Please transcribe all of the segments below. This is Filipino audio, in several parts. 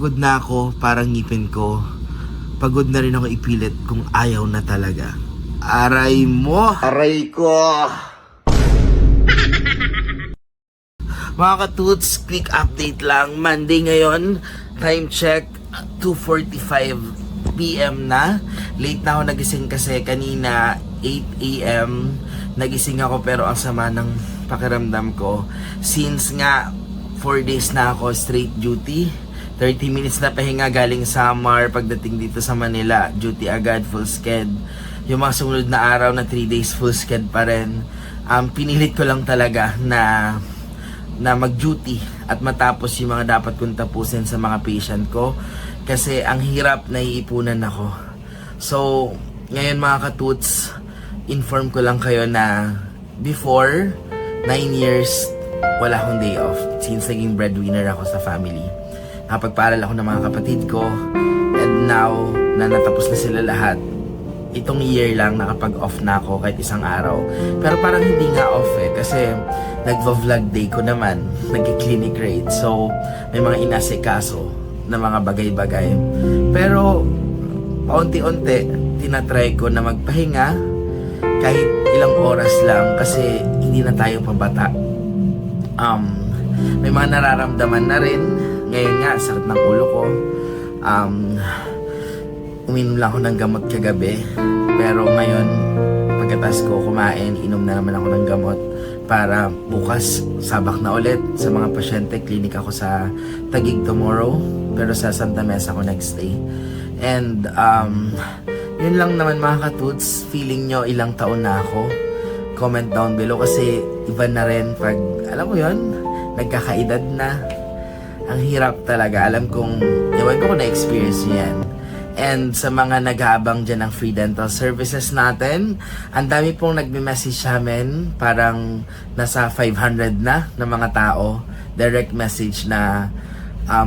pagod na ako, parang ngipin ko. Pagod na rin ako ipilit kung ayaw na talaga. Aray mo! Aray ko! Mga katuts, quick update lang. Monday ngayon, time check, 2:45 PM na. Late na ako nagising kasi kanina 8 AM nagising ako, pero ang sama ng pakiramdam ko. Since nga 4 days na ako straight duty, 30 minutes na pahinga galing Samar, pagdating dito sa Manila, duty agad, full sked. Yung mga sumunod na araw na 3 days full sked pa rin. Pinilit ko lang talaga na mag-duty at matapos yung mga dapat kong tapusin sa mga patient ko, kasi ang hirap, naiipunan ako. So, ngayon mga katuts, inform ko lang kayo na before 9 years, wala akong day off since naging breadwinner ako sa family. Nakapagpaaral ako ng mga kapatid ko, and now na natapos na sila lahat, itong year lang nakapag-off na ako kahit isang araw. Pero parang hindi nga off kasi nagva-vlog day ko naman, nag-clinic rate. So, may mga inasikaso na mga bagay-bagay. Pero, paunti-unti, tinatry ko na magpahinga kahit ilang oras lang kasi hindi na tayo pabata. May mga nararamdaman na rin. Ngayon nga, sakit ng ulo ko. Uminom lang ako ng gamot kagabi, pero ngayon pagkatapos ko kumain, inom na naman ako ng gamot para bukas sabak na ulit sa mga pasyente. Clinic ako sa Taguig tomorrow, pero sa Santa Mesa ako next day. And yun lang naman mga katuts. Feeling nyo ilang taon na ako? Comment down below, kasi iba na rin pag, alam mo yun, nagkakaedad na. Ang hirap talaga. Alam kong, ewan ko kung na-experience nyo yan. And sa mga nag-aabang dyan ng free dental services natin, ang dami pong nagme-message sa amin, parang nasa 500 na mga tao, direct message na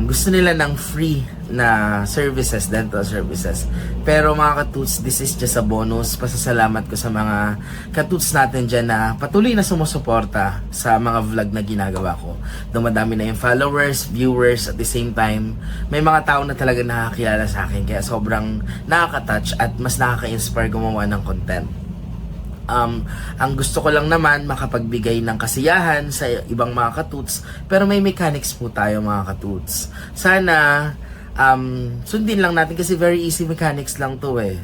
gusto nila ng free na services, dental services. Pero mga katuts, this is just a bonus. Pasasalamat ko sa mga katuts natin dyan na patuloy na sumusuporta sa mga vlog na ginagawa ko. Dumadami na yung followers, viewers, at the same time, may mga tao na talaga nakakilala sa akin. Kaya sobrang nakaka-touch at mas nakaka-inspire gumawa ng content. Ang gusto ko lang naman makapagbigay ng kasiyahan sa ibang mga katuts, pero may mechanics po tayo mga katuts. Sana sundin lang natin kasi very easy mechanics lang to eh.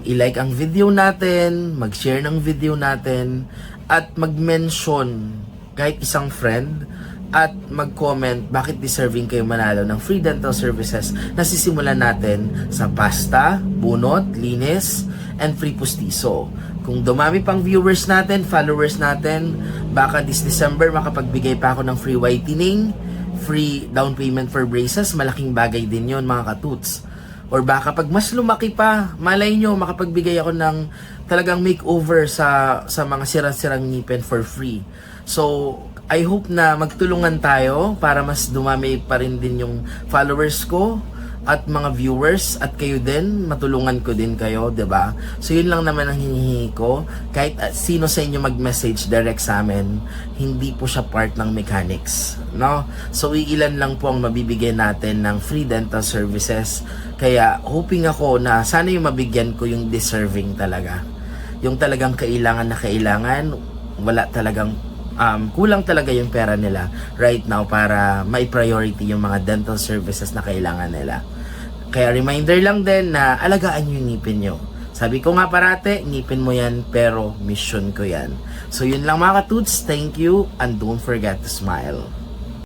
I-like ang video natin, mag-share ng video natin, at mag-mention kahit isang friend, at mag-comment bakit deserving kayo manalo ng free dental services na sisimulan natin sa pasta, bunot, linis, and free pustiso. Kung dumami pang viewers natin, followers natin, baka this December makapagbigay pa ako ng free whitening, free down payment for braces. Malaking bagay din yon mga katuts. Or baka pag mas lumaki pa, malay nyo, makapagbigay ako ng talagang makeover sa mga sirang-sirang ngipin for free. So, I hope na magtulungan tayo para mas dumami pa rin din yung followers ko at mga viewers, at kayo din, matulungan ko din kayo, 'di ba? So yun lang naman ang hinihingi ko. Kahit sino sa inyo mag-message direct sa amin, hindi po siya part ng mechanics, no? So iilan lang po ang mabibigyan natin ng free dental services. Kaya hoping ako na sana yung mabigyan ko yung deserving talaga. Yung talagang kailangan na kailangan, wala talagang kulang talaga yung pera nila right now para mai-priority yung mga dental services na kailangan nila. Kaya reminder lang din na alagaan yung ngipin nyo. Sabi ko nga parate, ngipin mo yan, pero mission ko yan. So yun lang mga katuts, thank you, and don't forget to smile.